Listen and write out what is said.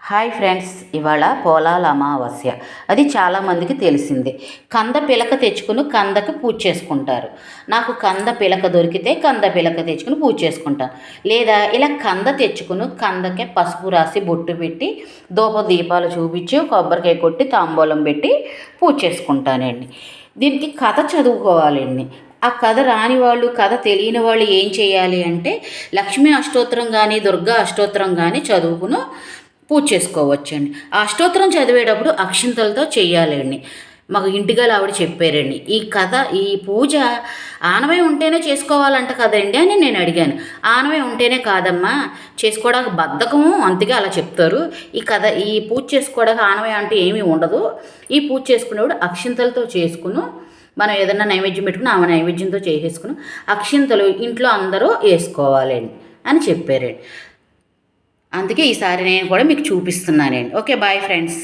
Hi friends, ఇవాళ పోలాల అమావాస్య. అది చాలామందికి తెలిసిందే. కంద పిలక తెచ్చుకుని కందకి పూజ చేసుకుంటారు. నాకు కంద పిలక దొరికితే కంద పిలక తెచ్చుకుని పూజ చేసుకుంటాను. లేదా ఇలా కంద తెచ్చుకుని కందకే పసుపు రాసి బొట్టు పెట్టి దీపాలు చూపించి కొబ్బరికాయ కొట్టి తాంబూలం పెట్టి పూజ చేసుకుంటానండి. దీనికి కథ చదువుకోవాలండి. ఆ కథ రాని వాళ్ళు, కథ తెలియని వాళ్ళు ఏం చేయాలి అంటే లక్ష్మీ అష్టోత్తరం కానీ దుర్గా అష్టోత్తరం కానీ చదువుకుని పూజ చేసుకోవచ్చండి. ఆ అష్టోత్తరం చదివేటప్పుడు అక్షింతలతో చేయాలండి. మాకు ఇంటిగల ఆవిడ చెప్పారండి. ఈ కథ, ఈ పూజ ఆనవై ఉంటేనే చేసుకోవాలంట కదండి అని నేను అడిగాను. ఆనవై ఉంటేనే కాదమ్మా, చేసుకోవడానికి బద్ధకము, అందుకే అలా చెప్తారు. ఈ పూజ చేసుకోవడానికి ఆనవై అంటే ఏమీ ఉండదు. ఈ పూజ చేసుకునేవాడు అక్షింతలతో చేసుకుని మనం ఏదన్నా నైవేద్యం పెట్టుకుని ఆ నైవేద్యంతో చేసేసుకుని అక్షింతలు ఇంట్లో అందరూ వేసుకోవాలండి అని చెప్పారండి. అందుకే ఈసారి నేను కూడా మీకు చూపిస్తున్నానండి. Okay, bye friends.